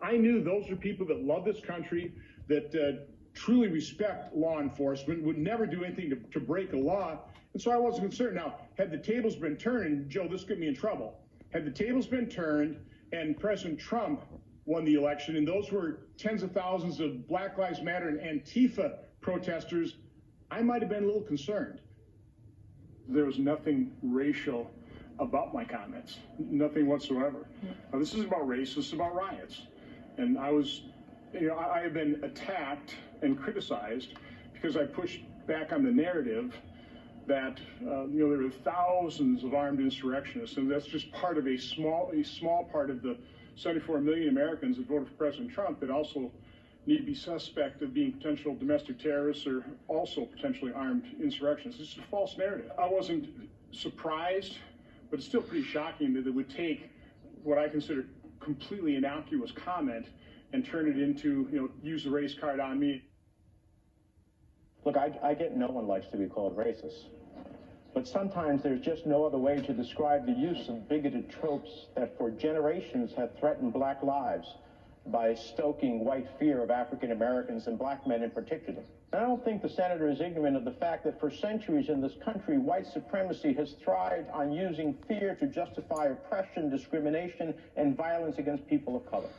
I knew those are people that love this country, that truly respect law enforcement, would never do anything to break a law. And so I wasn't concerned. Now, had the tables been turned, and Joe, this got me in trouble. Had the tables been turned and President Trump won the election, and those were tens of thousands of Black Lives Matter and Antifa protesters, I might have been a little concerned. There was nothing racial about my comments, nothing whatsoever. This is about race, this is about riots. And I have been attacked and criticized because I pushed back on the narrative that there were thousands of armed insurrectionists, and that's just part of a small part of the 74 million Americans that voted for President Trump that also need to be suspect of being potential domestic terrorists or also potentially armed insurrectionists. It's just a false narrative. I wasn't surprised, but it's still pretty shocking that it would take what I consider completely innocuous comment and turn it into, use the race card on me. Look, I get no one likes to be called racist. But sometimes there's just no other way to describe the use of bigoted tropes that for generations have threatened black lives by stoking white fear of African Americans and black men in particular. And I don't think the senator is ignorant of the fact that for centuries in this country, white supremacy has thrived on using fear to justify oppression, discrimination, and violence against people of color.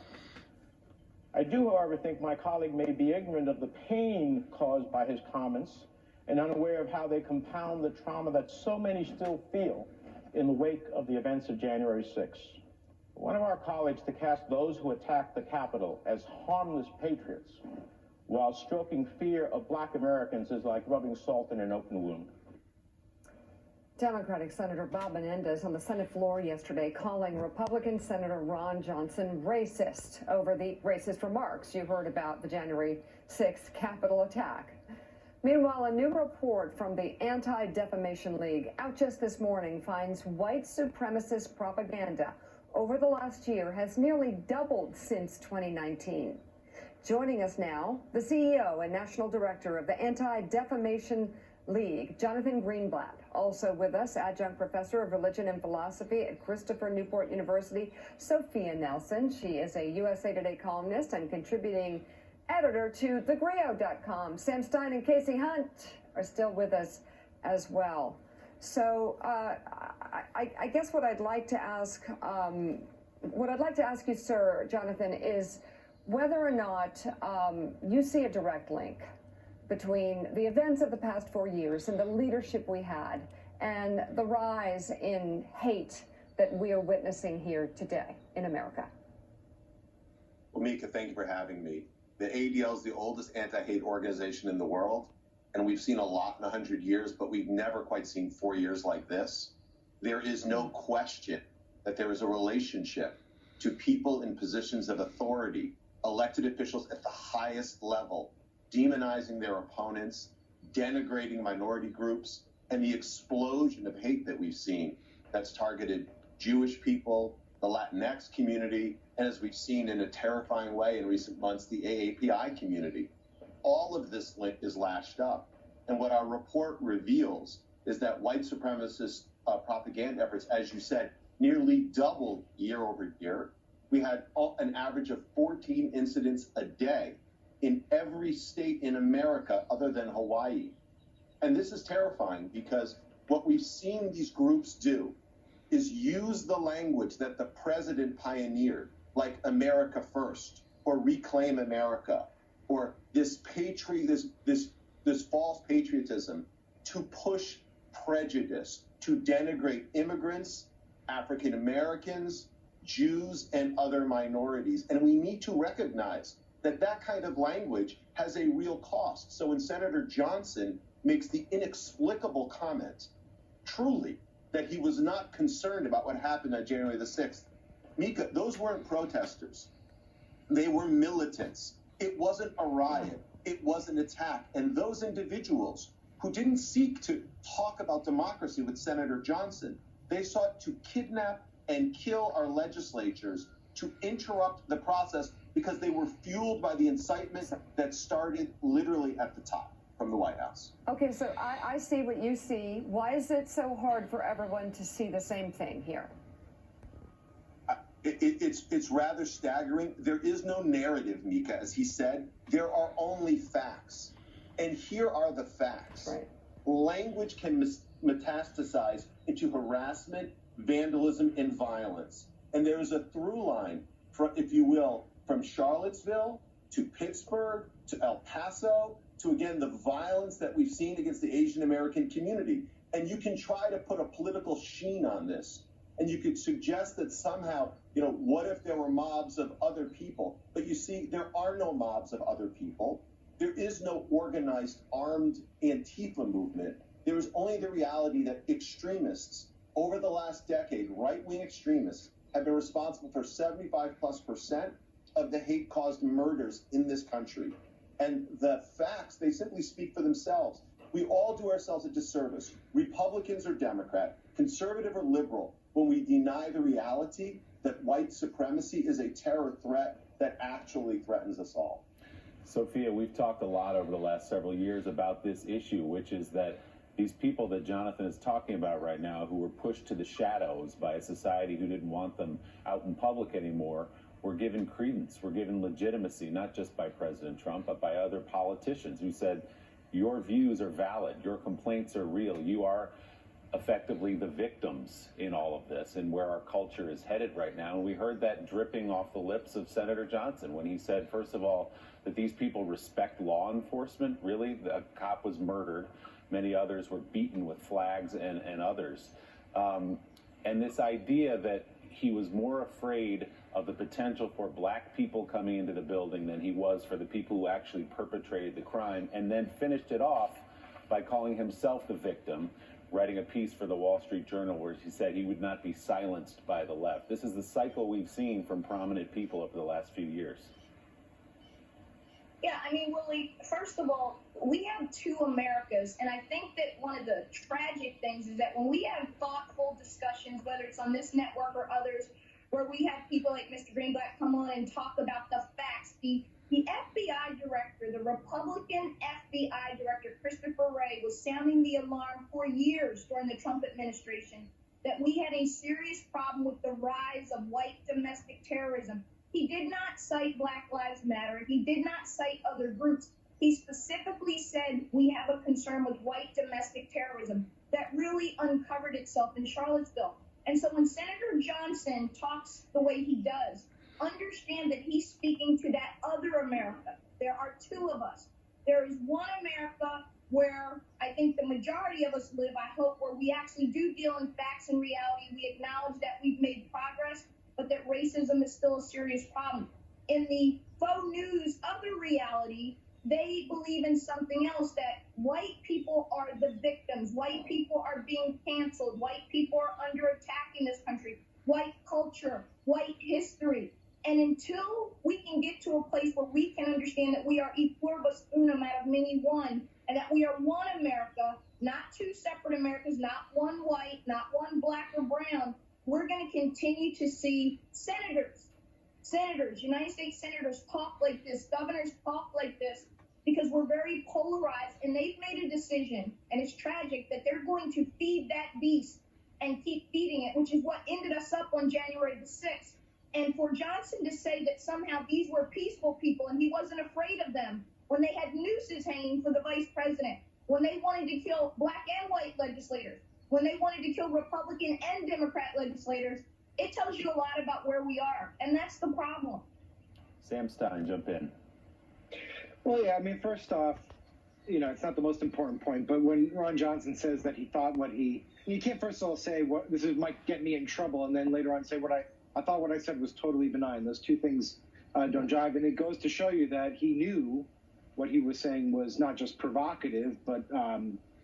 I do, however, think my colleague may be ignorant of the pain caused by his comments and unaware of how they compound the trauma that so many still feel in the wake of the events of January 6th. One of our colleagues to cast those who attacked the Capitol as harmless patriots while stroking fear of black Americans is like rubbing salt in an open wound. Democratic Senator Bob Menendez on the Senate floor yesterday calling Republican Senator Ron Johnson racist over the racist remarks you heard about the January 6th Capitol attack. Meanwhile, a new report from the Anti-Defamation League out just this morning finds white supremacist propaganda over the last year has nearly doubled since 2019. Joining us now, the CEO and National Director of the Anti-Defamation League, Jonathan Greenblatt. Also with us, Adjunct Professor of Religion and Philosophy at Christopher Newport University, Sophia Nelson. She is a USA Today columnist and contributing editor to thegrio.com. Sam Stein and Casey Hunt are still with us as well. So I guess what I'd like to ask you, Sir Jonathan, is whether or not you see a direct link between the events of the past 4 years and the leadership we had and the rise in hate that we are witnessing here today in America. Well, Mika, thank you for having me. The ADL is the oldest anti-hate organization in the world, and we've seen a lot in 100 years, but we've never quite seen 4 years like this. There is no question that there is a relationship to people in positions of authority, elected officials at the highest level, demonizing their opponents, denigrating minority groups, and the explosion of hate that we've seen that's targeted Jewish people, the Latinx community, and as we've seen in a terrifying way in recent months, the AAPI community. All of this is lashed up. And what our report reveals is that white supremacist propaganda efforts, as you said, nearly doubled year over year. We had an average of 14 incidents a day in every state in America other than Hawaii. And this is terrifying because what we've seen these groups do is use the language that the president pioneered, like America First, or Reclaim America, or this false patriotism, to push prejudice, to denigrate immigrants, African Americans, Jews, and other minorities. And we need to recognize that that kind of language has a real cost. So when Senator Johnson makes the inexplicable comment, truly, that he was not concerned about what happened on January the 6th, Mika, those weren't protesters. They were militants. It wasn't a riot. It was an attack. And those individuals who didn't seek to talk about democracy with Senator Johnson, they sought to kidnap and kill our legislatures, to interrupt the process because they were fueled by the incitement that started literally at the top from the White House. Okay, so I see what you see. Why is it so hard for everyone to see the same thing here? It's rather staggering. There is no narrative, Mika, as he said. There are only facts. And here are the facts. Right. Language can metastasize into harassment, vandalism, and violence. And there is a through line, from, if you will, from Charlottesville to Pittsburgh to El Paso to, again, the violence that we've seen against the Asian American community. And you can try to put a political sheen on this. And you could suggest that somehow, what if there were mobs of other people? But you see, there are no mobs of other people. There is no organized armed Antifa movement. There is only the reality that extremists over the last decade, right-wing extremists, have been responsible for 75+% of the hate-caused murders in this country. And the facts, they simply speak for themselves. We all do ourselves a disservice, Republicans or Democrat, conservative or liberal, when we deny the reality that white supremacy is a terror threat that actually threatens us all. Sophia, we've talked a lot over the last several years about this issue, which is that these people that Jonathan is talking about right now, who were pushed to the shadows by a society who didn't want them out in public anymore, were given credence, were given legitimacy, not just by President Trump, but by other politicians who said, your views are valid, your complaints are real, you are effectively the victims in all of this and where our culture is headed right now. And we heard that dripping off the lips of Senator Johnson when he said, first of all, that these people respect law enforcement. Really, a cop was murdered. Many others were beaten with flags and others. And this idea that he was more afraid of the potential for black people coming into the building than he was for the people who actually perpetrated the crime, and then finished it off by calling himself the victim, writing a piece for the Wall Street Journal where he said he would not be silenced by the left. This is the cycle we've seen from prominent people over the last few years. Yeah, I mean, Willie, first of all, we have two Americas, and I think that one of the tragic things is that when we have thoughtful discussions, whether it's on this network or others, where we have people like Mr. Greenblatt come on and talk about the facts, the FBI director, the Republican FBI director, Christopher Wray, was sounding the alarm for years during the Trump administration that we had a serious problem with the rise of white domestic terrorism. He did not cite Black Lives Matter. He did not cite other groups. He specifically said we have a concern with white domestic terrorism that really uncovered itself in Charlottesville. And so when Senator Johnson talks the way he does, understand that he's speaking to that other America. There are two of us. There is one America where I think the majority of us live, I hope, where we actually do deal in facts and reality. We acknowledge that we've made progress, but that racism is still a serious problem. In the faux news of the reality, they believe in something else, that white people are the victims. White people are being canceled. White people are under attack in this country. White culture, white history. And until we can get to a place where we can understand that we are e pluribus unum out of many one, and that we are one America, not two separate Americas, not one white, not one black or brown, we're going to continue to see senators, United States senators talk like this, governors talk like this, because we're very polarized, and they've made a decision, and it's tragic, that they're going to feed that beast and keep feeding it, which is what ended us up on January the 6th. And for Johnson to say that somehow these were peaceful people and he wasn't afraid of them when they had nooses hanging for the vice president, when they wanted to kill black and white legislators, when they wanted to kill Republican and Democrat legislators, it tells you a lot about where we are. And that's the problem. Sam Stein, jump in. Well, yeah, I mean, first off, it's not the most important point, but when Ron Johnson says that he thought you can't first of all say, this might get me in trouble, and then later on say I thought what I said was totally benign. Those two things don't jive. And it goes to show you that he knew what he was saying was not just provocative, but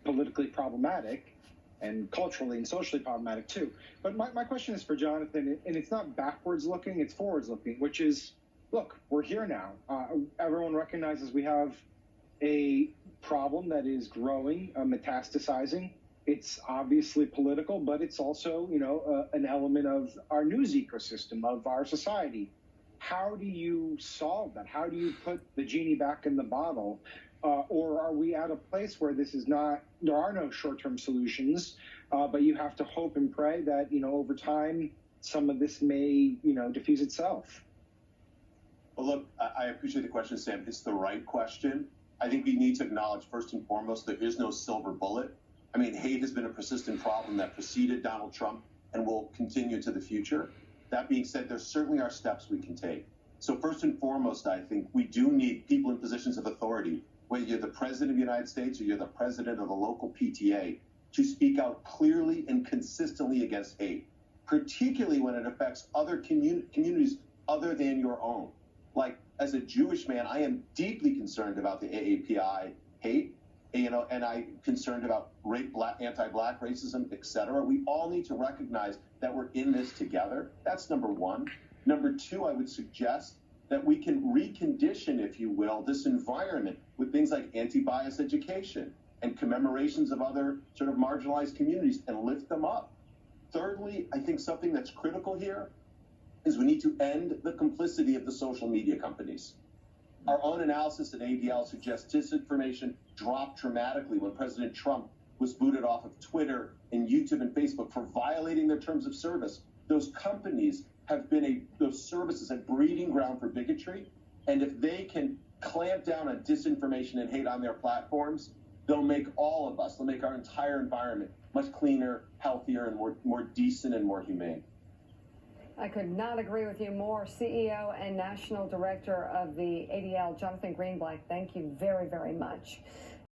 politically problematic and culturally and socially problematic too. But my question is for Jonathan, and it's not backwards looking, it's forwards looking, which is, look, we're here now. Everyone recognizes we have a problem that is growing, metastasizing. It's obviously political, but it's also, an element of our news ecosystem, of our society. How do you solve that? How do you put the genie back in the bottle? Or are we at a place where there are no short-term solutions, but you have to hope and pray that, over time, some of this may, diffuse itself. Well, look, I appreciate the question, Sam. It's the right question. I think we need to acknowledge, first and foremost, there is no silver bullet. I mean, hate has been a persistent problem that preceded Donald Trump and will continue to the future. That being said, there certainly are steps we can take. So first and foremost, I think we do need people in positions of authority, whether you're the president of the United States or you're the president of the local PTA, to speak out clearly and consistently against hate, particularly when it affects other communities other than your own. Like, as a Jewish man, I am deeply concerned about the AAPI hate, and I'm concerned about anti-black racism, etc. We all need to recognize that we're in this together. That's number one. Number two, I would suggest that we can recondition, if you will, this environment with things like anti-bias education and commemorations of other sort of marginalized communities and lift them up. Thirdly, I think something that's critical here is we need to end the complicity of the social media companies. Our own analysis at ADL suggests disinformation dropped dramatically when President Trump was booted off of Twitter and YouTube and Facebook for violating their terms of service. Those companies have been those services a breeding ground for bigotry, and if they can clamp down on disinformation and hate on their platforms, they'll make all of us, they'll make our entire environment much cleaner, healthier, and more decent and more humane. I could not agree with you more. CEO and National Director of the ADL, Jonathan Greenblatt, thank you very, very much.